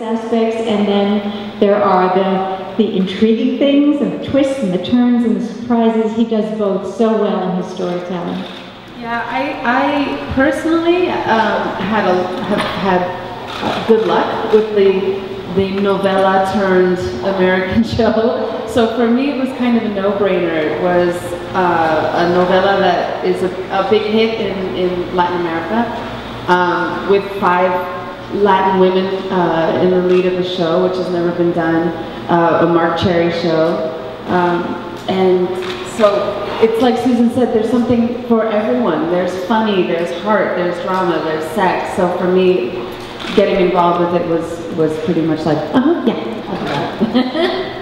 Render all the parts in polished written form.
aspects, and then there are the intriguing things, and the twists, and the turns, and the surprises. He does both so well in his storytelling. Yeah, I personally have had good luck with the novella turned American show. So for me, it was kind of a no-brainer. It was a novella that is a big hit in Latin America, with 5 Latin women in the lead of the show, which has never been done, a Mark Cherry show. And so it's like Susan said, there's something for everyone. There's funny, there's heart, there's drama, there's sex. So for me, getting involved with it was pretty much like, yeah, I'll do that.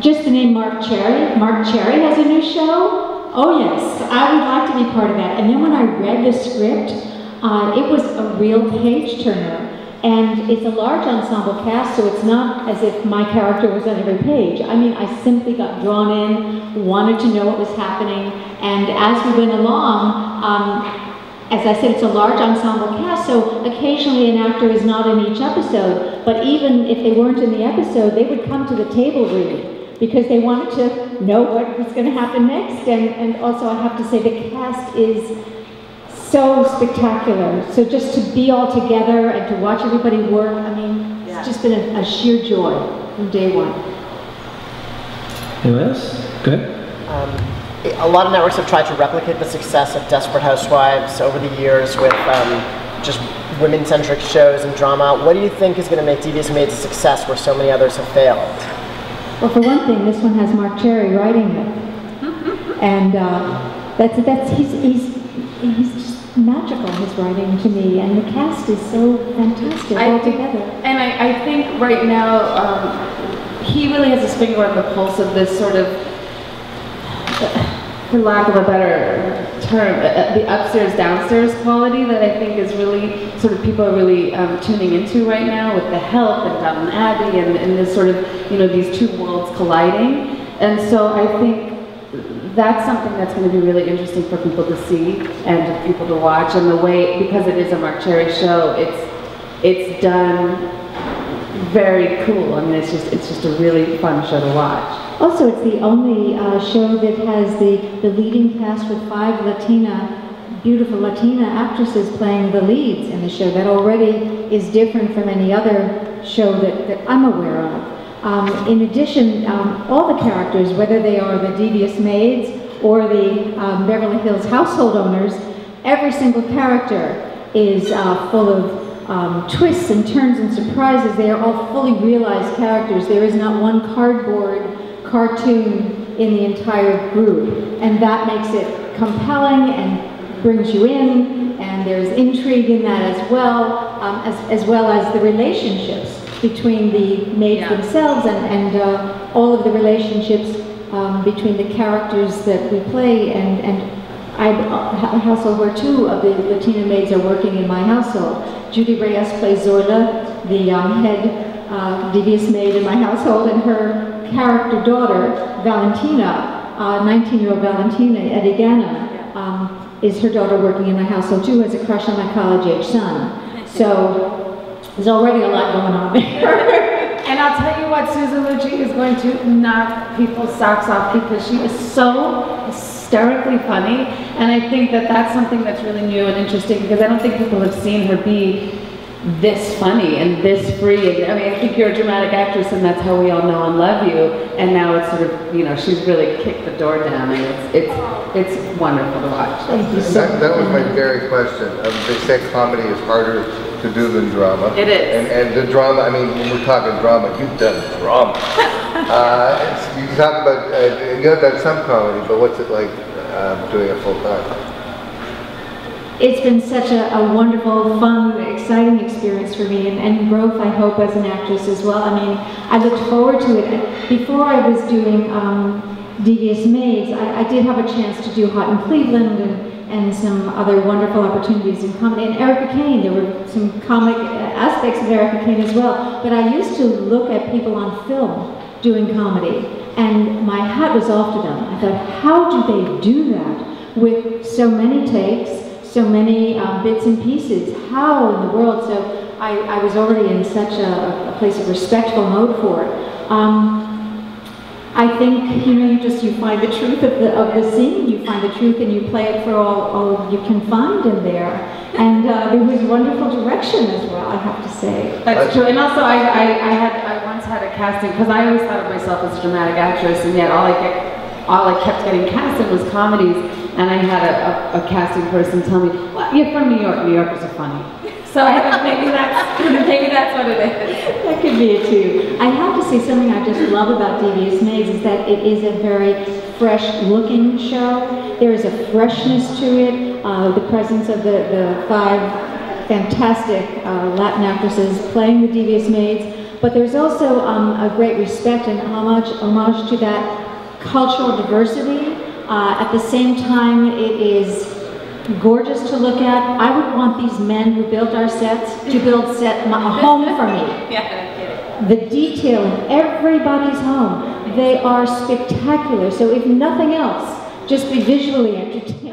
Just the name Mark Cherry. Mark Cherry has a new show? Oh yes, I would like to be part of that. And then when I read the script, it was a real page turner. And it's a large ensemble cast, so it's not as if my character was on every page. I mean, I simply got drawn in, wanted to know what was happening, and as we went along, as I said, it's a large ensemble cast, so occasionally an actor is not in each episode, but even if they weren't in the episode, they would come to the table read, because they wanted to know what was going to happen next. And also I have to say the cast is so spectacular. So just to be all together and to watch everybody work, I mean, it's just been a sheer joy from day one. Anyone else? Go ahead. A lot of networks have tried to replicate the success of Desperate Housewives over the years with just women-centric shows and drama. What do you think is going to make Devious Maids a success where so many others have failed? Well, for one thing, this one has Mark Cherry writing it, and he's just magical, his writing to me, and the cast is so fantastic altogether. And I think right now he really has his finger on the pulse of this sort of, for lack of a better term, the upstairs-downstairs quality that I think is really, sort of people are really tuning into right now with The Help and Downton Abbey and this sort of, you know, these two worlds colliding. And so I think that's something that's going to be really interesting for people to see and for people to watch. And the way, because it is a Mark Cherry show, it's done very cool. I mean, it's just a really fun show to watch. Also, it's the only show that has the leading cast with 5 beautiful Latina actresses playing the leads in the show. That already is different from any other show that I'm aware of. In addition, all the characters, whether they are the Devious Maids or the Beverly Hills household owners, every single character is full of twists and turns and surprises. They are all fully realized characters. There is not one cardboard cartoon in the entire group, and that makes it compelling and brings you in, and there's intrigue in that as well, as well as the relationships between the maids themselves and all of the relationships between the characters that we play. And I have a household where 2 of the Latina maids are working in my household. Judy Reyes plays Zorla, the head devious maid in my household, and her character daughter, Valentina, 19-year-old Valentina Edigana, is her daughter working in my household too, has a crush on my college-age son. So there's already a lot going on there. And I'll tell you what, Susan Lucci is going to knock people's socks off because she is so hysterically funny. And I think that that's something that's really new and interesting because I don't think people have seen her be this funny and this free. And I mean, I think you're a dramatic actress and that's how we all know and love you. And now it's sort of, you know, she's really kicked the door down and it's wonderful to watch. Thank you. That was my very question. They say comedy is harder to do than drama. It is. And the drama, I mean, when we're talking drama, you've done drama. You talk about, you've done some comedy, but what's it like doing it full time? It's been such a wonderful, fun, exciting experience for me, and growth, I hope, as an actress as well. I mean, I looked forward to it. Before I was doing Devious Maids, I did have a chance to do Hot in Cleveland and some other wonderful opportunities in comedy. And Erica Kane, there were some comic aspects of Erica Kane as well. But I used to look at people on film doing comedy, and my hat was off to them. I thought, how do they do that with so many takes, so many bits and pieces? How in the world? So I was already in such a place of respectful mode for it. I think, you know, you find the truth of the scene, you find the truth and you play it for all you can find in there. And there was wonderful direction as well, I have to say. That's true, and also I once had a casting, because I always thought of myself as a dramatic actress, and yet all I kept getting cast in was comedies, and I had a casting person tell me, well, you're from New York, New Yorkers are funny. So I thought maybe that's what it is. That could be it too. I have to say something I just love about Devious Maids is that it is a very fresh-looking show. There is a freshness to it. The presence of the 5 fantastic Latin actresses playing the Devious Maids, but there's also a great respect and homage to that cultural diversity. At the same time, it is gorgeous to look at. I would want these men who built our sets to build a home for me. Yeah, the detail in everybody's home, they are spectacular. So if nothing else, just be visually entertained.